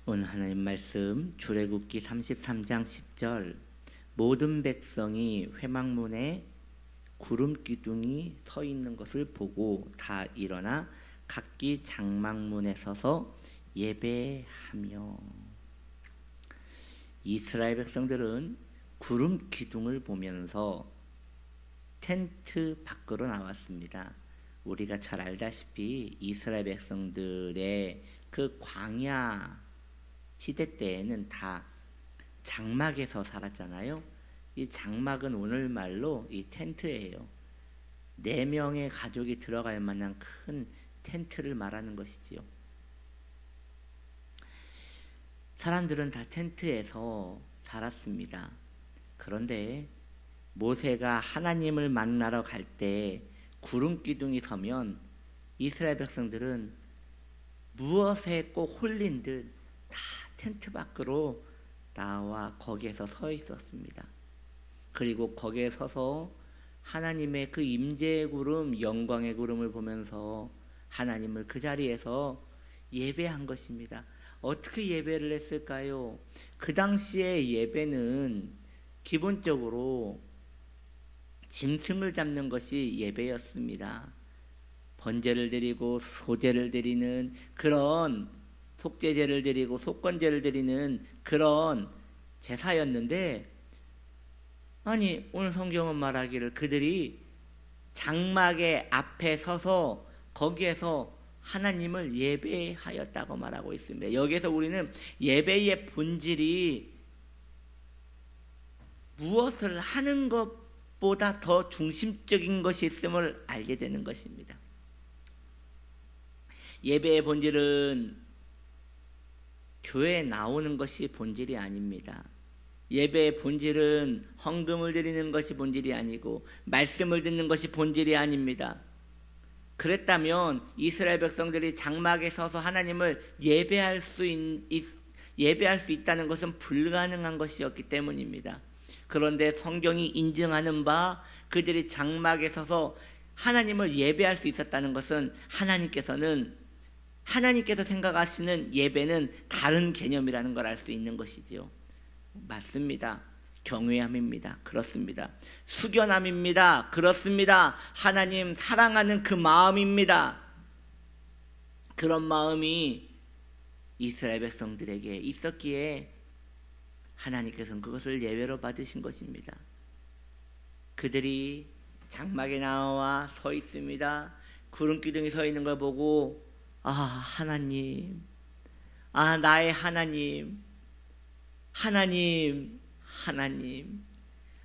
오늘 하나님 말씀 출애굽기 33장 10절. 모든 백성이 회막문에 구름 기둥이 서 있는 것을 보고 다 일어나 각기 장막문에 서서 예배하며. 이스라엘 백성들은 구름 기둥을 보면서 텐트 밖으로 나왔습니다. 우리가 잘 알다시피 이스라엘 백성들의 그 광야 시대 때에는 다 장막에서 살았잖아요. 이 장막은 오늘말로 이 텐트예요. 4명의 가족이 들어갈 만한 큰 텐트를 말하는 것이지요. 사람들은 다 텐트에서 살았습니다. 그런데 모세가 하나님을 만나러 갈 때 구름 기둥이 서면 이스라엘 백성들은 무엇에 꼭 홀린 듯 다 텐트 밖으로 나와 거기에서 서 있었습니다. 그리고 거기에 서서 하나님의 그 임재의 구름, 영광의 구름을 보면서 하나님을 그 자리에서 예배한 것입니다. 어떻게 예배를 했을까요? 그 당시에 예배는 기본적으로 짐승을 잡는 것이 예배였습니다. 번제를 드리고 소제를 드리는 그런 속죄제를 드리고 속건제를 드리는 그런 제사였는데, 아니 오늘 성경은 말하기를 그들이 장막의 앞에 서서 거기에서 하나님을 예배하였다고 말하고 있습니다. 여기에서 우리는 예배의 본질이 무엇을 하는 것보다 더 중심적인 것이 있음을 알게 되는 것입니다. 예배의 본질은 교회에 나오는 것이 본질이 아닙니다. 예배의 본질은 헌금을 드리는 것이 본질이 아니고 말씀을 듣는 것이 본질이 아닙니다. 그랬다면 이스라엘 백성들이 장막에 서서 하나님을 예배할 수 있다는 것은 불가능한 것이었기 때문입니다. 그런데 성경이 인증하는 바 그들이 장막에 서서 하나님을 예배할 수 있었다는 것은 하나님께서 생각하시는 예배는 다른 개념이라는 걸 알 수 있는 것이지요. 맞습니다. 경외함입니다. 그렇습니다. 숙연함입니다. 그렇습니다. 하나님 사랑하는 그 마음입니다. 그런 마음이 이스라엘 백성들에게 있었기에 하나님께서는 그것을 예배로 받으신 것입니다. 그들이 장막에 나와 서 있습니다. 구름 기둥이 서 있는 걸 보고 하나님, 나의 하나님,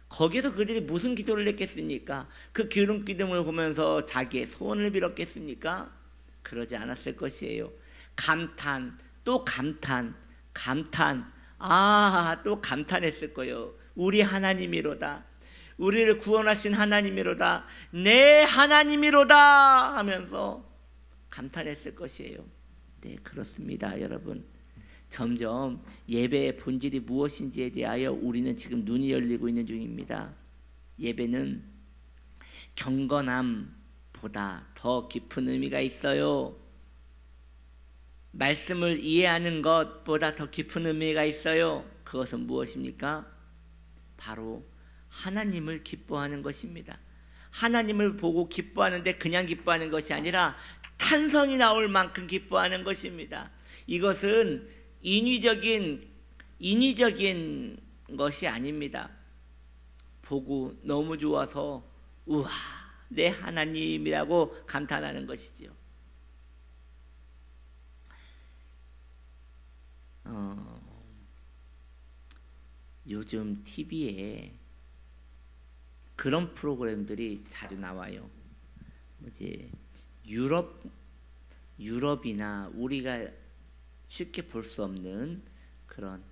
거기서 그들이 무슨 기도를 했겠습니까? 그 구름 기둥을 보면서 자기의 소원을 빌었겠습니까? 그러지 않았을 것이에요. 감탄, 또 감탄, 또 감탄했을 거예요. 우리 하나님이로다, 우리를 구원하신 하나님이로다, 내 하나님이로다 하면서 감탄했을 것이에요. 네, 그렇습니다. 여러분, 점점 예배의 본질이 무엇인지에 대하여 우리는 지금 눈이 열리고 있는 중입니다. 예배는 경건함보다 더 깊은 의미가 있어요. 말씀을 이해하는 것보다 더 깊은 의미가 있어요. 그것은 무엇입니까? 바로 하나님을 기뻐하는 것입니다. 하나님을 보고 기뻐하는데 그냥 기뻐하는 것이 아니라 탄성이 나올 만큼 기뻐하는 것입니다. 이것은 인위적인 것이 아닙니다. 보고 너무 좋아서 우와, 내 하나님이라고 감탄하는 것이지요. 요즘 TV에 그런 프로그램들이 자주 나와요. 유럽이나 우리가 쉽게 볼 수 없는 그런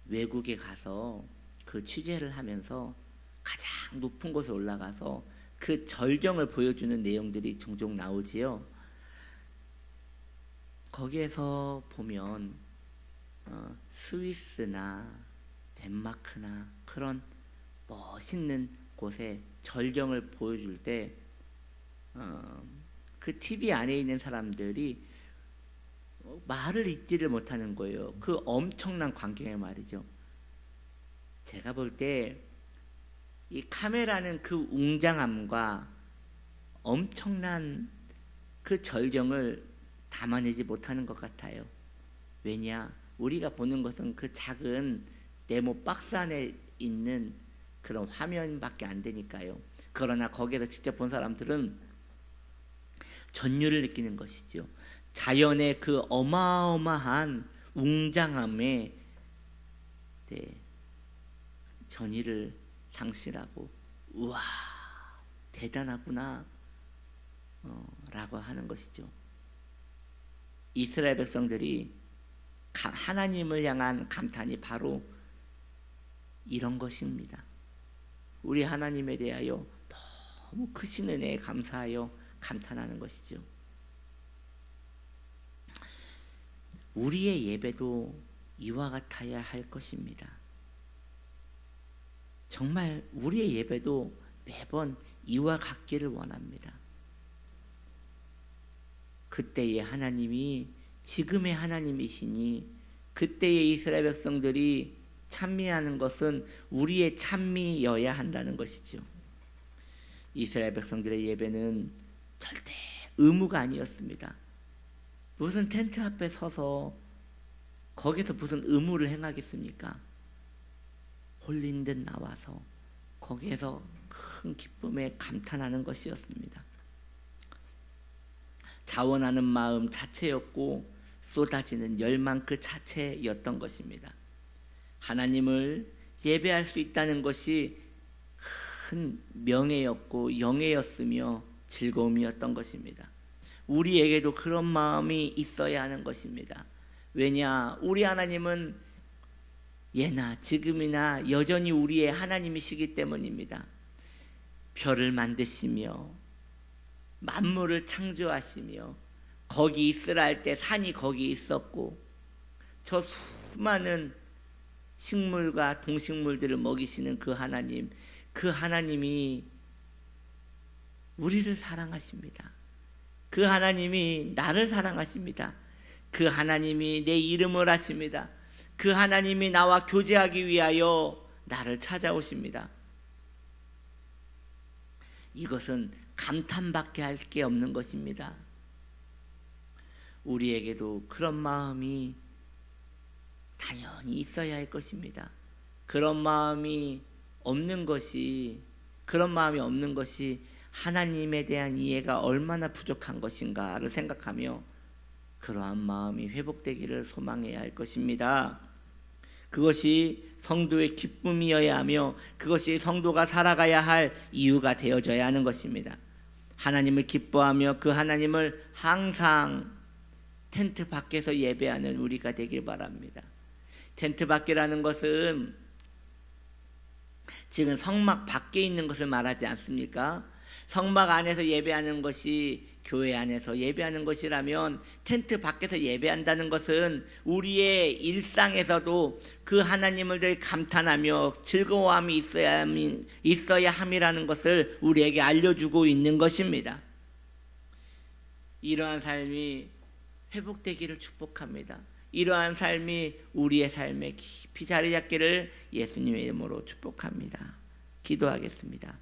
외국에 가서 그 취재를 하면서 가장 높은 곳에 올라가서 그 절경을 보여주는 내용들이 종종 나오지요. 거기에서 보면 스위스나 덴마크나 그런 멋있는 곳에 절경을 보여줄 때 그 TV 안에 있는 사람들이 말을 잇지를 못하는 거예요. 그 엄청난 광경에 말이죠. 제가 볼 때 이 카메라는 그 웅장함과 엄청난 그 절경을 담아내지 못하는 것 같아요. 왜냐? 우리가 보는 것은 그 작은 네모 박스 안에 있는 그런 화면밖에 안 되니까요. 그러나 거기에서 직접 본 사람들은 전율을 느끼는 것이죠. 자연의 그 어마어마한 웅장함에 전의를 상실하고 우와 대단하구나 라고 하는 것이죠. 이스라엘 백성들이 하나님을 향한 감탄이 바로 이런 것입니다. 우리 하나님에 대하여 너무 크신 은혜에 감사하여 감탄하는 것이죠. 우리의 예배도 이와 같아야 할 것입니다. 정말 우리의 예배도 매번 이와 같기를 원합니다. 그때의 하나님이 지금의 하나님이시니 그때의 이스라엘 백성들이 찬미하는 것은 우리의 찬미여야 한다는 것이죠. 이스라엘 백성들의 예배는 절대 의무가 아니었습니다. 무슨 텐트 앞에 서서 거기서 무슨 의무를 행하겠습니까? 홀린 듯 나와서 거기에서 큰 기쁨에 감탄하는 것이었습니다. 자원하는 마음 자체였고 쏟아지는 열망 그 자체였던 것입니다. 하나님을 예배할 수 있다는 것이 큰 명예였고 영예였으며 즐거움이었던 것입니다. 우리에게도 그런 마음이 있어야 하는 것입니다. 왜냐? 우리 하나님은 예나 지금이나 여전히 우리의 하나님이시기 때문입니다. 별을 만드시며 만물을 창조하시며 거기 있으라 할 때 산이 거기 있었고 저 수많은 식물과 동식물들을 먹이시는 그 하나님, 그 하나님이 우리를 사랑하십니다. 그 하나님이 나를 사랑하십니다. 그 하나님이 내 이름을 아십니다. 그 하나님이 나와 교제하기 위하여 나를 찾아오십니다. 이것은 감탄밖에 할 게 없는 것입니다. 우리에게도 그런 마음이 당연히 있어야 할 것입니다. 그런 마음이 없는 것이 하나님에 대한 이해가 얼마나 부족한 것인가를 생각하며 그러한 마음이 회복되기를 소망해야 할 것입니다. 그것이 성도의 기쁨이어야 하며 그것이 성도가 살아가야 할 이유가 되어져야 하는 것입니다. 하나님을 기뻐하며 그 하나님을 항상 텐트 밖에서 예배하는 우리가 되길 바랍니다. 텐트 밖이라는 것은 지금 성막 밖에 있는 것을 말하지 않습니까? 성막 안에서 예배하는 것이 교회 안에서 예배하는 것이라면 텐트 밖에서 예배한다는 것은 우리의 일상에서도 그 하나님을 늘 감탄하며 즐거워함이 있어야 함이라는 것을 우리에게 알려주고 있는 것입니다. 이러한 삶이 회복되기를 축복합니다. 이러한 삶이 우리의 삶에 깊이 자리 잡기를 예수님의 이름으로 축복합니다. 기도하겠습니다.